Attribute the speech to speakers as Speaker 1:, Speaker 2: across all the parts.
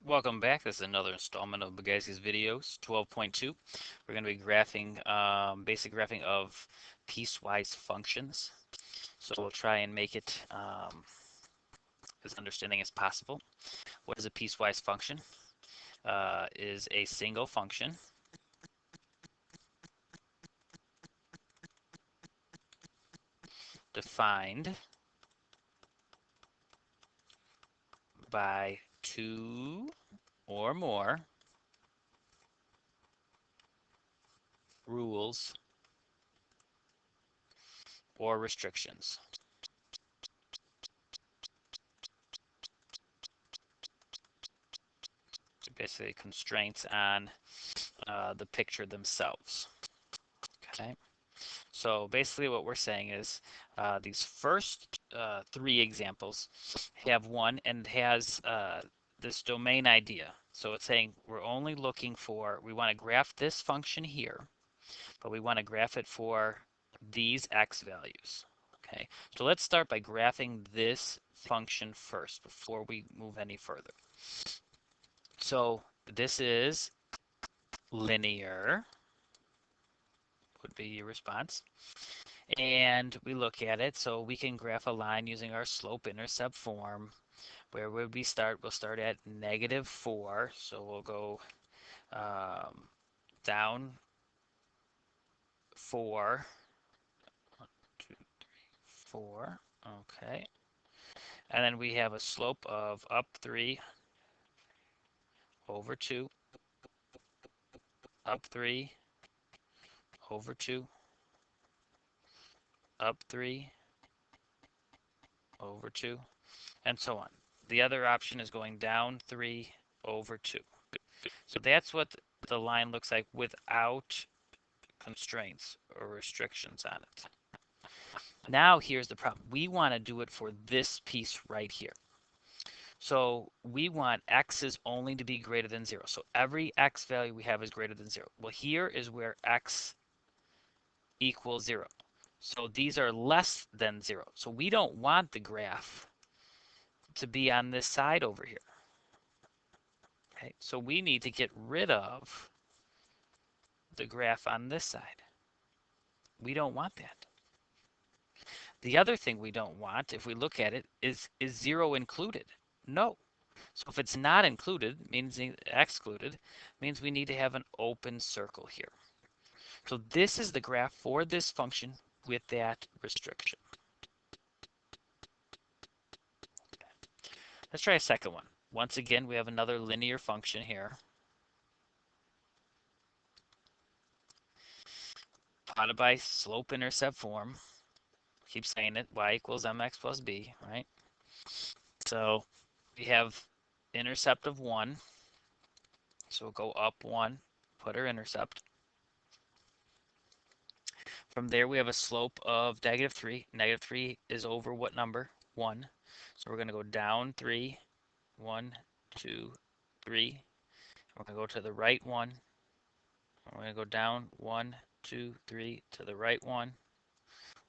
Speaker 1: Welcome back. This is another installment of Bugazzi's videos, 12.2. We're going to be graphing, basic graphing of piecewise functions. So we'll try and make it as understanding as possible. What is a piecewise function? Is a single function defined by two or more rules or restrictions. So basically constraints on the picture themselves. Okay. So basically what we're saying is these first three examples have one and has this domain idea. So it's saying we're only looking for, we want to graph this function here, but we want to graph it for these x values. Okay, so let's start by graphing this function first before we move any further. So this is linear, would be your response. And we look at it, so we can graph a line using our slope-intercept form. Where would we start? We'll start at -4, so we'll go down 4, 1, 2, 3, 4, okay. And then we have a slope of up 3 over 2, up 3 over 2, up 3 over 2, and so on. The other option is going down 3 over 2. So that's what the line looks like without constraints or restrictions on it. Now here's the problem. We want to do it for this piece right here. So we want x's only to be greater than 0. So every x value we have is greater than 0. Well, here is where x equals 0. So these are less than 0. So we don't want the graph to be on this side over here. Okay, so we need to get rid of the graph on this side. We don't want that. The other thing we don't want, if we look at it, is 0 included? No. So if it's not included, means excluded, means we need to have an open circle here. So this is the graph for this function with that restriction. Let's try a second one. Once again, we have another linear function here. Plotted by slope-intercept form. Keep saying it, y equals mx plus b, right? So we have intercept of 1. So we'll go up 1, put our intercept. From there, we have a slope of -3. -3 is over what number? 1. So we're going to go down 3, 1, 2, 3. We're going to go to the right 1. We're going to go down 1, 2, 3 to the right 1.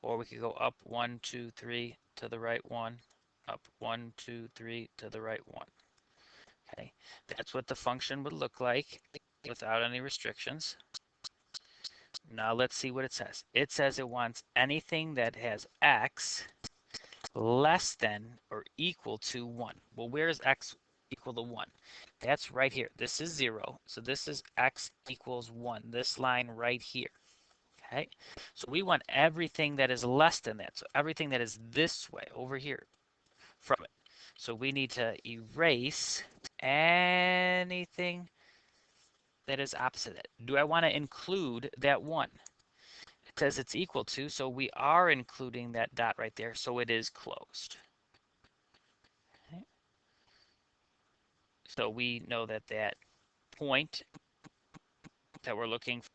Speaker 1: Or we could go up 1, 2, 3 to the right 1. Up 1, 2, 3 to the right 1. Okay, that's what the function would look like without any restrictions. Now let's see what it says. It says it wants anything that has x less than or equal to 1. Well, where is x equal to 1? That's right here. This is 0. So this is x equals 1. This line right here. Okay? So we want everything that is less than that. So everything that is this way over here from it. So we need to erase anything that is opposite it. Do I want to include that 1? It says it's equal to, so we are including that dot right there, so it is closed. Okay. So we know that that point that we're looking for.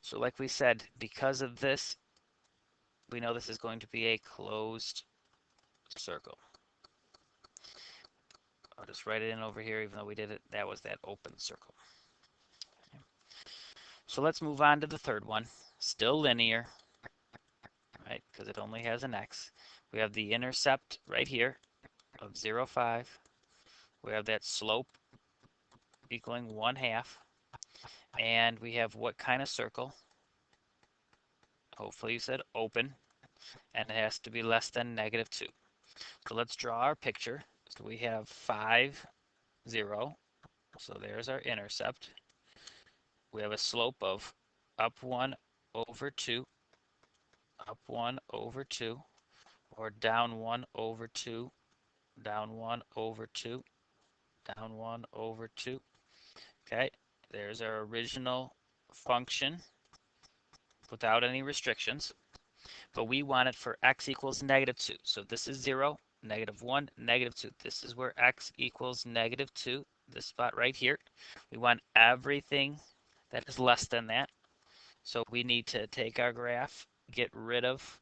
Speaker 1: So like we said, because of this, we know this is going to be a closed circle. I'll just write it in over here, even though we did it, that was that open circle. Okay. So let's move on to the third one. Still linear, right, because it only has an x. We have the intercept right here of 0, 5, We have that slope equaling 1/2. And we have what kind of circle? Hopefully you said open. And it has to be less than -2. So let's draw our picture. So we have 5, 0. So there's our intercept. We have a slope of up 1 over 2, up 1 over 2, or down 1 over 2, down 1 over 2, down 1 over 2. Okay, there's our original function without any restrictions. But we want it for x equals -2. So this is 0, -1, -2. This is where x equals -2, this spot right here. We want everything that is less than that. So we need to take our graph, get rid of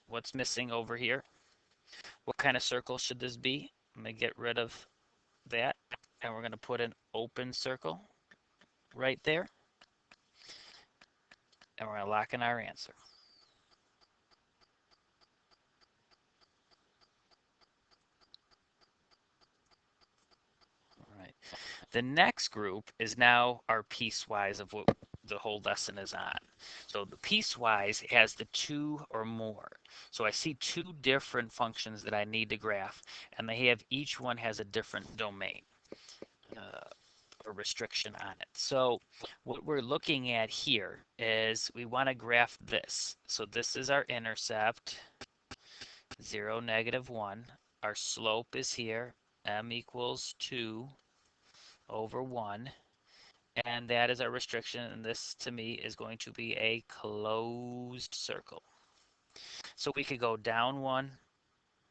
Speaker 1: what's missing over here. What kind of circle should this be? I'm going to get rid of that, and we're going to put an open circle right there, and we're going to lock in our answer. All right. The next group is now our piecewise of what the whole lesson is on. So the piecewise has the 2 or more. So I see 2 different functions that I need to graph, and they have each one has a different domain or restriction on it. So what we're looking at here is we want to graph this. So this is our intercept, 0, -1. Our slope is here, m equals 2 over 1. And that is our restriction, and this to me is going to be a closed circle. So we could go down 1,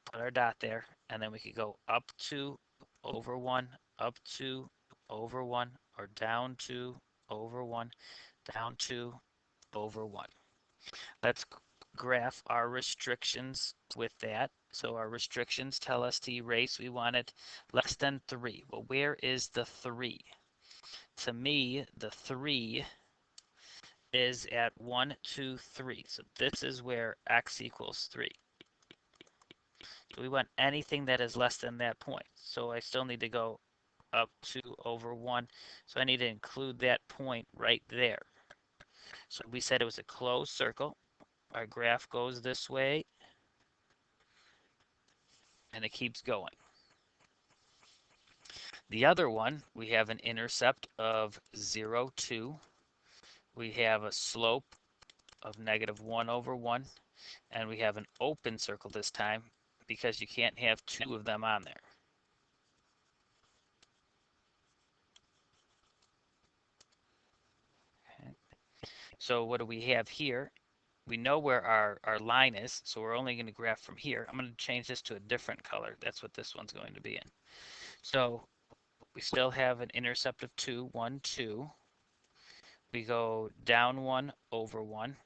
Speaker 1: put our dot there, and then we could go up 2 over 1, up 2 over 1, or down 2 over 1, down 2 over 1. Let's graph our restrictions with that. So our restrictions tell us to erase, we want it less than 3. Well, where is the 3? To me, the 3 is at 1, 2, 3. So this is where x equals 3. So we want anything that is less than that point. So I still need to go up 2 over 1. So I need to include that point right there. So we said it was a closed circle. Our graph goes this way, and it keeps going. The other one, we have an intercept of 0, 2. We have a slope of -1 over 1. And we have an open circle this time because you can't have 2 of them on there. Okay. So what do we have here? We know where our line is, so we're only going to graph from here. I'm going to change this to a different color. That's what this one's going to be in. So we still have an intercept of 2, 1, 2. We go down 1 over 1,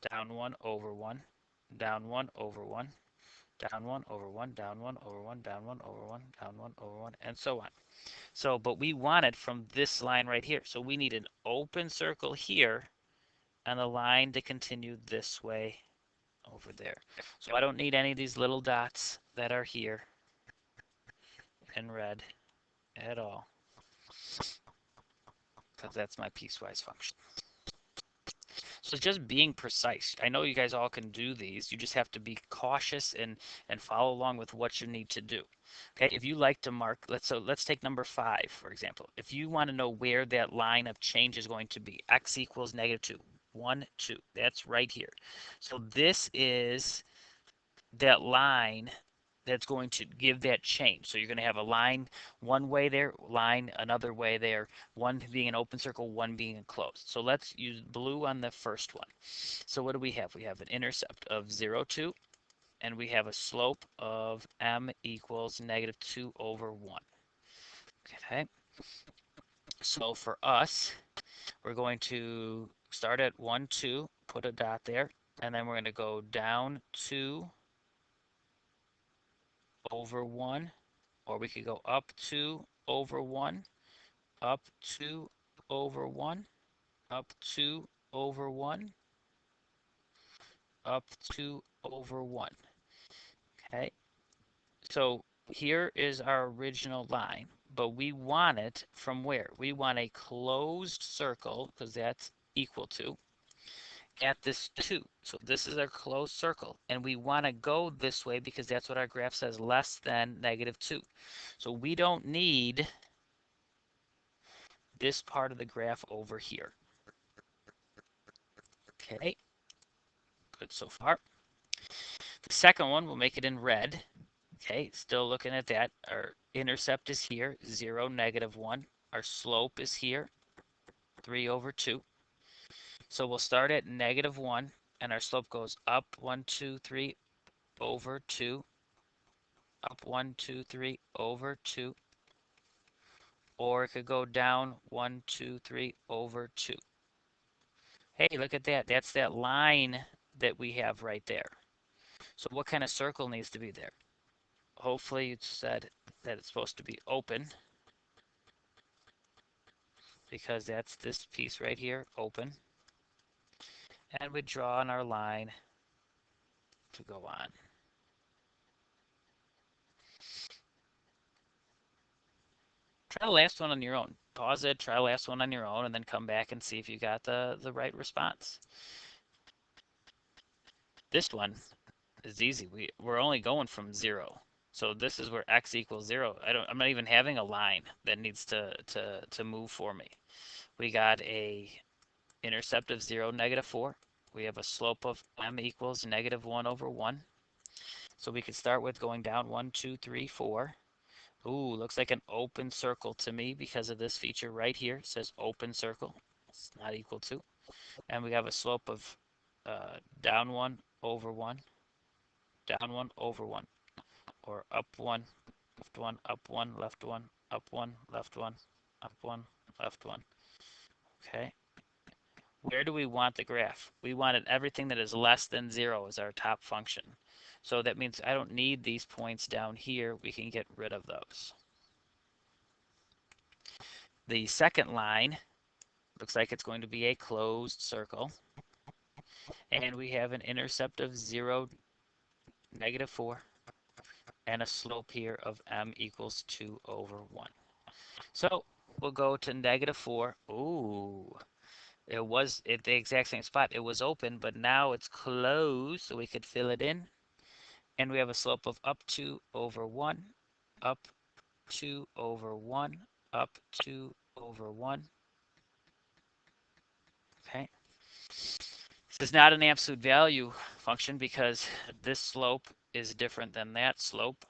Speaker 1: down 1 over 1, down 1 over 1, down 1 over 1, down 1 over 1, down 1 over 1, down 1 over 1, and so on. So, but we want it from this line right here. So we need an open circle here and a line to continue this way over there. So I don't need any of these little dots that are here in red at all, because that's my piecewise function. So just being precise. I know you guys all can do these. You just have to be cautious and follow along with what you need to do. Okay, if you like to mark, let's take number 5, for example. If you want to know where that line of change is going to be, x equals -2, 1, 2. That's right here. So this is that line that's going to give that change. So you're going to have a line one way there, line another way there, one being an open circle, one being enclosed. So let's use blue on the first one. So what do we have? We have an intercept of 0, 2, and we have a slope of m equals -2 over 1. Okay, so for us, we're going to start at 1, 2, put a dot there, and then we're going to go down 2 over 1, or we could go up 2 over 1, up 2 over 1, up 2 over 1, up 2 over 1. Okay, so here is our original line, but we want it from where? We want a closed circle, because that's equal to, at this 2. So this is our closed circle, and we want to go this way because that's what our graph says, less than -2. So we don't need this part of the graph over here. Okay, good so far. The second one, we'll make it in red. Okay, still looking at that. Our intercept is here, 0, -1. Our slope is here, 3/2. So we'll start at -1, and our slope goes up 1, 2, 3 over 2, up 1, 2, 3 over 2, or it could go down 1, 2, 3 over 2. Hey, look at that. That's that line that we have right there. So what kind of circle needs to be there? Hopefully you said that it's supposed to be open, because that's this piece right here, open. And we draw on our line to go on. Try the last one on your own. Pause it, try the last one on your own, and then come back and see if you got the right response. This one is easy. We're only going from 0. So this is where x equals 0. I'm not even having a line that needs to move for me. We got a intercept of 0, -4. We have a slope of m equals -1/1. So we could start with going down 1, 2, 3, 4. Ooh, looks like an open circle to me because of this feature right here. It says open circle. It's not equal to. And we have a slope of down 1 over 1, down 1 over 1, or up 1, left 1, up 1, left 1, up 1, left 1, up 1, left 1. Okay. Where do we want the graph? We wanted everything that is less than 0 as our top function. So that means I don't need these points down here. We can get rid of those. The second line looks like it's going to be a closed circle. And we have an intercept of 0, -4, and a slope here of m equals 2 over 1. So we'll go to -4. Ooh, it was at the exact same spot. It was open, but now it's closed, so we could fill it in. And we have a slope of up 2 over 1, up 2 over 1, up 2 over 1. Okay. This is not an absolute value function because this slope is different than that slope.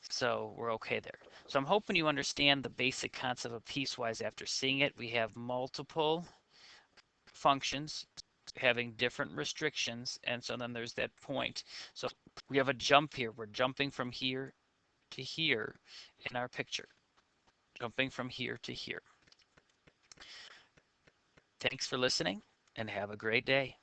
Speaker 1: So we're okay there. So I'm hoping you understand the basic concept of piecewise after seeing it. We have multiple functions having different restrictions, and so then there's that point. So we have a jump here. We're jumping from here to here in our picture. Jumping from here to here. Thanks for listening, and have a great day.